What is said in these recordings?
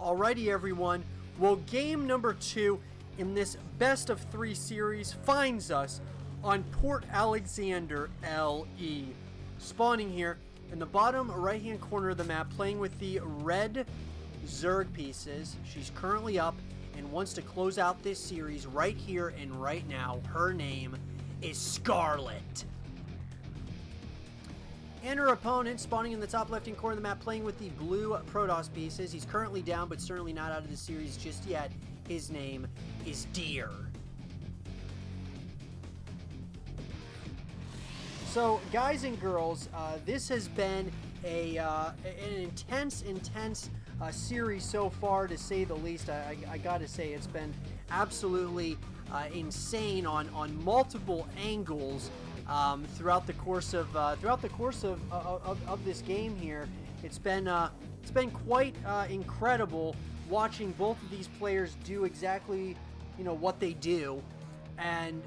Alrighty, everyone. Well, game number 2 in this best of 3 series finds us on Port Alexander LE. Spawning here in the bottom right-hand corner of the map, playing with the red Zerg pieces. She's currently up and wants to close out this series right here and right now. Her name is Scarlett. And her opponent, spawning in the top left-hand corner of the map, playing with the blue Protoss pieces. He's currently down, but certainly not out of the series just yet. His name is Deer. So, guys and girls, this has been an intense series so far, to say the least. I gotta say, it's been absolutely insane on multiple angles. Throughout the course of this game here. It's been quite incredible watching both of these players do exactly what they do. And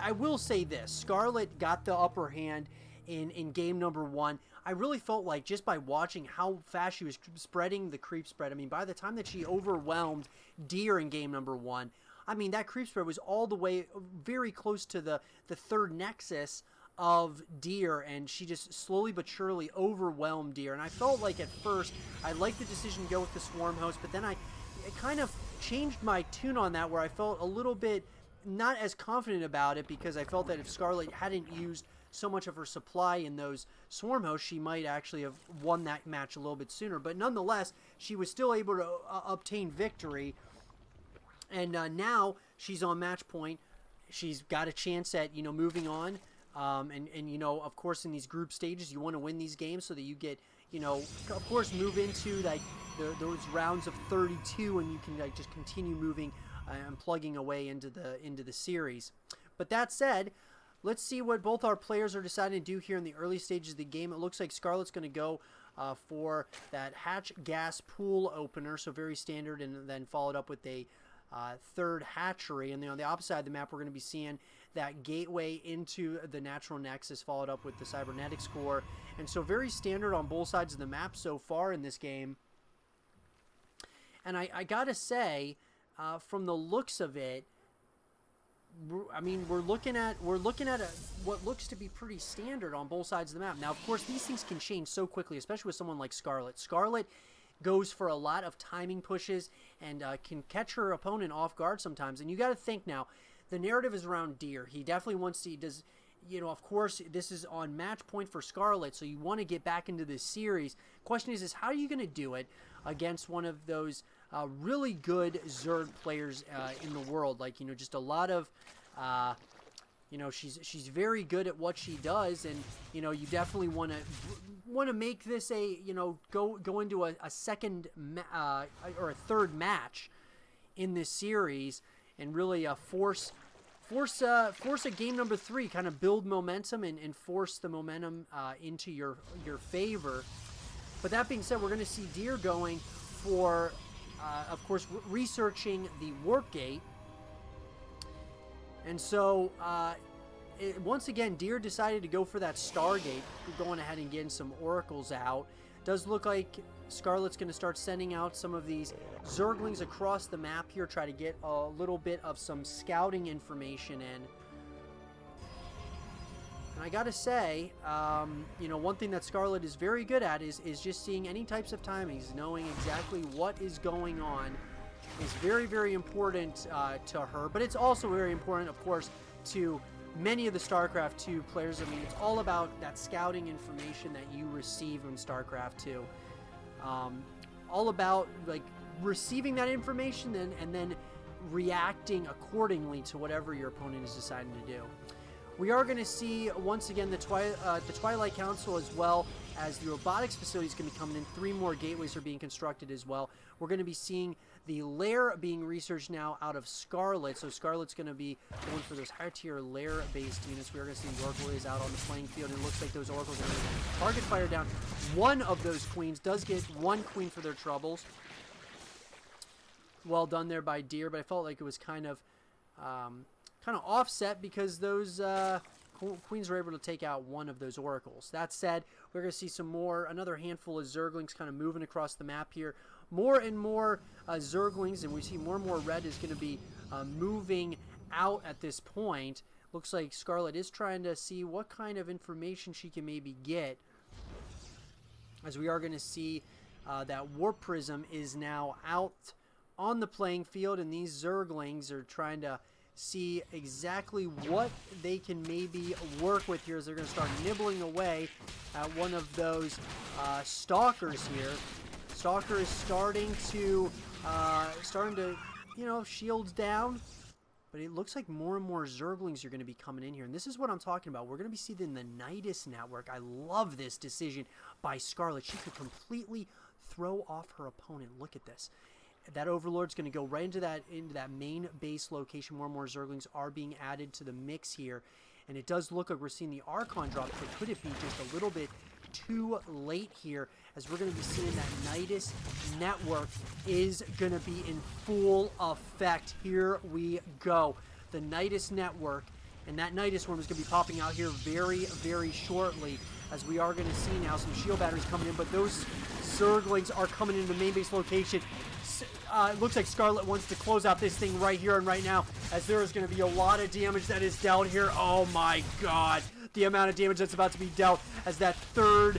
I will say this: Scarlett got the upper hand in game number 1. I really felt like, just by watching how fast she was spreading the creep spread, I mean, by the time that she overwhelmed Deer in game number 1, I mean, that creep spread was all the way very close to the third nexus of Deer, and she just slowly but surely overwhelmed Deer. And I felt like at first I liked the decision to go with the Swarm Host, but then I kind of changed my tune on that, where I felt a little bit not as confident about it, because I felt that if Scarlett hadn't used so much of her supply in those Swarm Hosts, she might actually have won that match a little bit sooner. But nonetheless, she was still able to obtain victory. And now she's on match point. She's got a chance at moving on. And of course, in these group stages, you want to win these games so that you get of course, move into like those rounds of 32, and you can just continue moving and plugging away into the series. But that said, let's see what both our players are deciding to do here in the early stages of the game. It looks like Scarlett's going to go for that hatch gas pool opener, so very standard, and then followed up with a third hatchery. And then on the opposite side of the map, we're going to be seeing that gateway into the natural nexus, followed up with the cybernetics core. And so very standard on both sides of the map so far in this game. And I gotta say, from the looks of it, I mean, we're looking at what looks to be pretty standard on both sides of the map. Now, of course, these things can change so quickly, especially with someone like Scarlett. Scarlett goes for a lot of timing pushes and can catch her opponent off guard sometimes. And you got to think now, the narrative is around Deer. He definitely wants to, of course, this is on match point for Scarlett, so you want to get back into this series. Question is how are you going to do it against one of those really good Zerg players in the world? Like, just a lot of... she's very good at what she does, and you definitely want to make this a go into a second or a third match in this series, and really force a game number 3, kind of build momentum and force the momentum into your favor. But that being said, we're going to see Deer going for of course researching the warp gate. And so, once again, Deer decided to go for that Stargate, going ahead and getting some oracles out. Does look like Scarlett's going to start sending out some of these Zerglings across the map here, try to get a little bit of some scouting information in. And I gotta say, one thing that Scarlett is very good at is just seeing any types of timings, knowing exactly what is going on. Is very, very important to her, but it's also very important, of course, to many of the StarCraft 2 players. I mean, it's all about that scouting information that you receive in StarCraft 2. All about like receiving that information and then reacting accordingly to whatever your opponent is deciding to do. We are going to see, once again, the Twilight Council, as well as the robotics facility is going to be coming in. 3 more gateways are being constructed as well. We're going to be seeing the lair being researched now out of Scarlett. So Scarlett's going to be going for those higher tier lair-based units. We are going to see the Oracle is out on the playing field, and it looks like those Oracles are going to target fire down. One of those queens does get 1 queen for their troubles. Well done there by Deer, but I felt like it was kind of offset, because those Queens were able to take out one of those oracles. That said, we're going to see another handful of Zerglings kind of moving across the map here. more and more Zerglings, and we see more and more red is going to be moving out at this point. Looks like Scarlett is trying to see what kind of information she can maybe get, as we are going to see that Warp Prism is now out on the playing field, and these Zerglings are trying to see exactly what they can maybe work with here, as they're going to start nibbling away at one of those Stalkers here. Stalker is starting to, you know, shields down. But it looks like more and more Zerglings are going to be coming in here. And this is what I'm talking about. We're going to be seeing the Nidus network. I love this decision by Scarlett. She could completely throw off her opponent. Look at this. That Overlord's going to go right into that main base location. More and more Zerglings are being added to the mix here. And it does look like we're seeing the Archon drop. But could it be just a little bit too late here, as we're going to be seeing that Nidus network is going to be in full effect. Here we go. The Nidus network, and that Nidus worm is going to be popping out here very, very shortly, as we are going to see now some shield batteries coming in, but those Zerglings are coming into the main base location. It looks like Scarlett wants to close out this thing right here and right now, as there is going to be a lot of damage that is dealt here. Oh my god, the amount of damage that's about to be dealt, as that third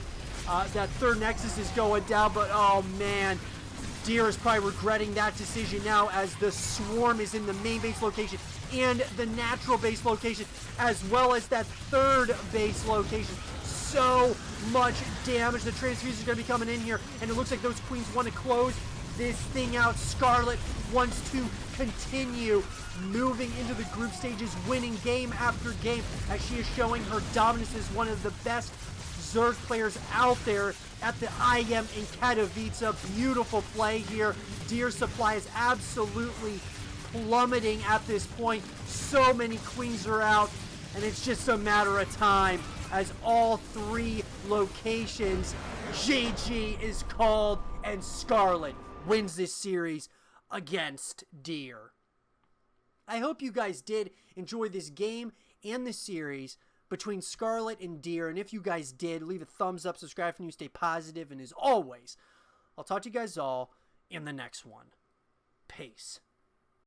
Nexus is going down. But oh man, Deer is probably regretting that decision now, as the Swarm is in the main base location and the natural base location, as well as that third base location. So much damage. The Transfuse is going to be coming in here, and it looks like those Queens want to close this thing out. Scarlett wants to continue moving into the group stages, winning game after game, as she is showing her dominance as one of the best Zerg players out there at the IEM in Katowice. Beautiful play here. Deer supply is absolutely plummeting at this point. So many Queens are out, and it's just a matter of time, as all three locations, GG is called, and Scarlett wins this series against Deer. I hope you guys did enjoy this game and this series between Scarlett and Deer, and if you guys did, leave a thumbs up, subscribe if you stay positive, and as always, I'll talk to you guys all in the next one. Peace.